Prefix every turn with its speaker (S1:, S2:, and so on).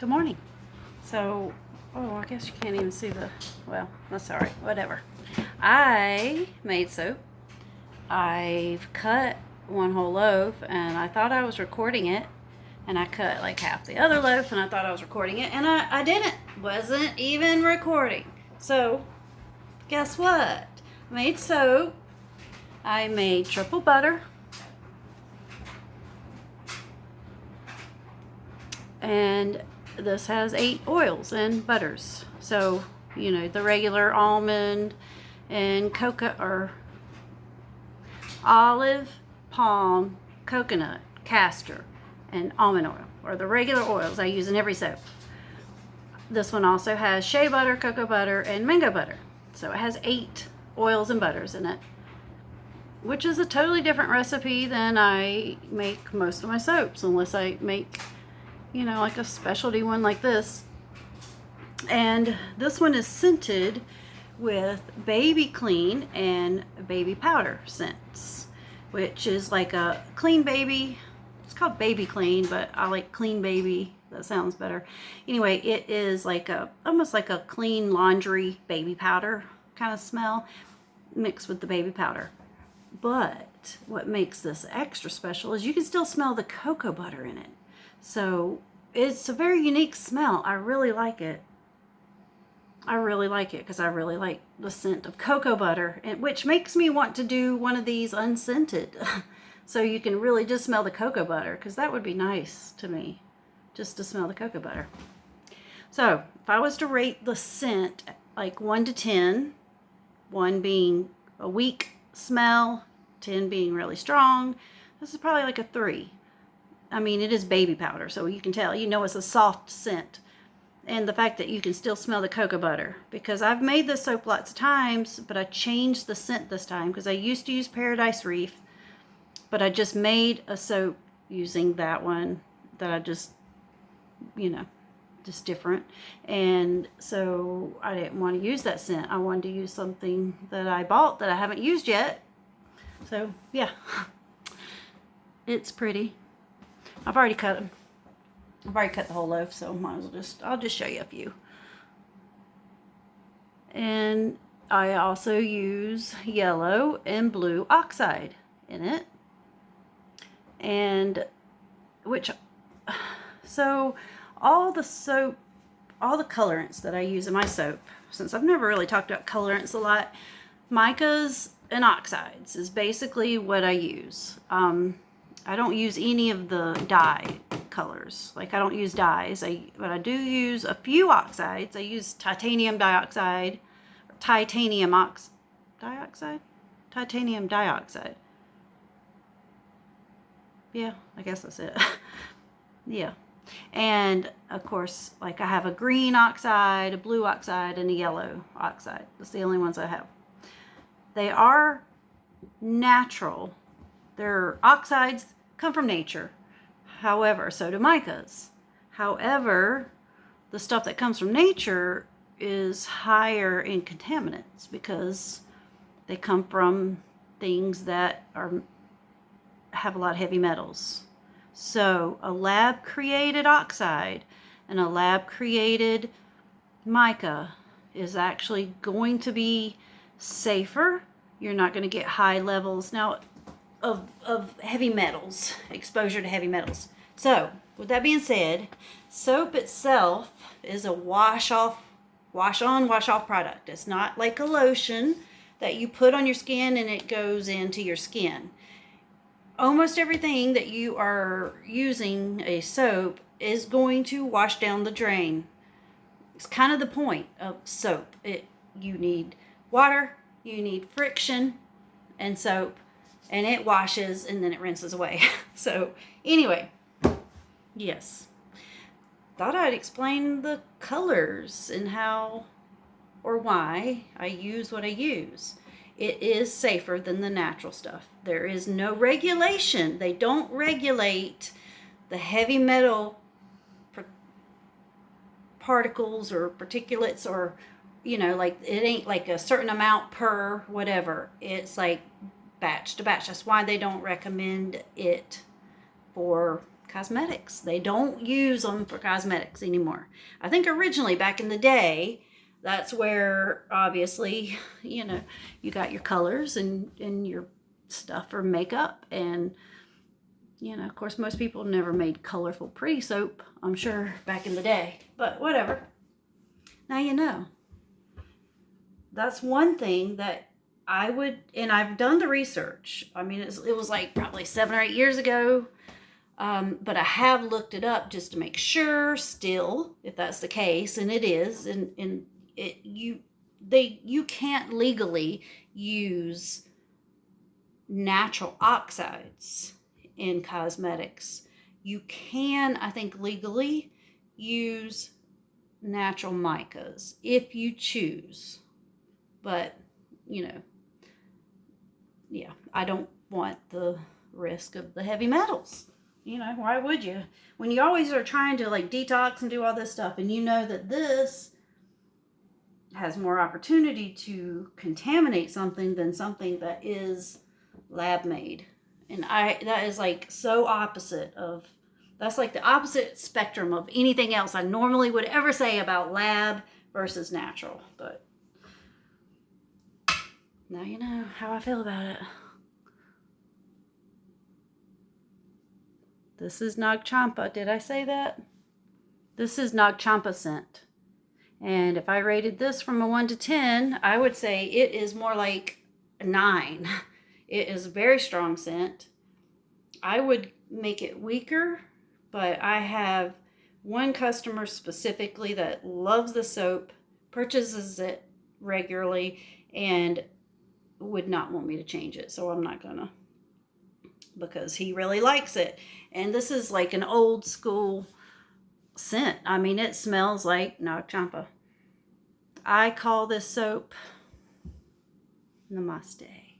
S1: Good morning. So, oh, I guess you can't even see well, that's all right, whatever. I made soap. I've cut one whole loaf and I thought I was recording it. And I cut like half the other loaf and I thought I was recording it and I didn't. Wasn't even recording. So, guess what? I made soap. I made triple butter. And this has 8 oils and butters. So, the regular almond and cocoa or olive, palm, coconut, castor, and almond oil, or the regular oils I use in every soap. This one also has shea butter, cocoa butter, and mango butter. So it has 8 oils and butters in it, which is a totally different recipe than I make most of my soaps, unless I make like a specialty one like this. And this one is scented with baby clean and baby powder scents, which is like a clean baby. It's called baby clean, but I like clean baby. That sounds better. Anyway, it is like almost like a clean laundry baby powder kind of smell mixed with the baby powder. But what makes this extra special is you can still smell the cocoa butter in it. So it's a very unique smell. I really like it. I really like it because I really like the scent of cocoa butter, which makes me want to do one of these unscented. So you can really just smell the cocoa butter, because that would be nice to me, just to smell the cocoa butter. So if I was to rate the scent like 1 to 10, 1 being a weak smell, 10 being really strong, this is probably like a 3. I mean, it is baby powder, so you can tell, it's a soft scent. And the fact that you can still smell the cocoa butter, because I've made this soap lots of times, but I changed the scent this time because I used to use Paradise Reef, but I just made a soap using that one that I just different. And so I didn't want to use that scent. I wanted to use something that I bought that I haven't used yet. So yeah, it's pretty. I've already cut them. I've already cut the whole loaf, so I'll just show you a few. And I also use yellow and blue oxide in it. And so all the colorants that I use in my soap, since I've never really talked about colorants a lot, micas and oxides is basically what I use. I don't use any of the dye colors. Like, I don't use dyes, but I do use a few oxides. I use titanium dioxide, titanium dioxide. Yeah, I guess that's it. Yeah. And of course, like, I have a green oxide, a blue oxide, and a yellow oxide. That's the only ones I have. They are natural. They're oxides, come from nature. However, so do micas. However, the stuff that comes from nature is higher in contaminants because they come from things that have a lot of heavy metals. So a lab created oxide and a lab created mica is actually going to be safer. You're not going to get high levels now of heavy metals, exposure to heavy metals. So with that being said, soap itself is a wash on, wash off product. It's not like a lotion that you put on your skin and it goes into your skin. Almost everything that you are using a soap is going to wash down the drain. It's kind of the point of soap. You need water, you need friction, and soap, and it washes and then it rinses away. So anyway, yes, thought I'd explain the colors and how or why I use what I use. It is safer than the natural stuff. There is no regulation. They don't regulate the heavy metal particles or particulates, or like, it ain't like a certain amount per whatever. It's like batch to batch. That's why they don't recommend it for cosmetics. They don't use them for cosmetics anymore. I think originally back in the day, that's where obviously, you know, you got your colors and your stuff for makeup. And, you know, of course, most people never made colorful pretty soap, I'm sure, back in the day. But whatever. Now you know. That's one thing that I would, and I've done the research. I mean, it was like probably 7 or 8 years ago. But I have looked it up just to make sure still, if that's the case, and it is, and you can't legally use natural oxides in cosmetics. You can, I think, legally use natural micas if you choose. But, you know, yeah, I don't want the risk of the heavy metals. You know, why would you? When you always are trying to like detox and do all this stuff, and you know that this has more opportunity to contaminate something than something that is lab made. And that is like so opposite of, that's like the opposite spectrum of anything else I normally would ever say about lab versus natural. But now you know how I feel about it. This is Nag Champa. Did I say that? This is Nag Champa scent. And if I rated this from a 1 to 10, I would say it is more like a 9. It is a very strong scent. I would make it weaker, but I have one customer specifically that loves the soap, purchases it regularly, and would not want me to change it. So I'm not gonna, because he really likes it. And this is like an old school scent. I mean, it smells like Nag Champa. I call this soap Namaste.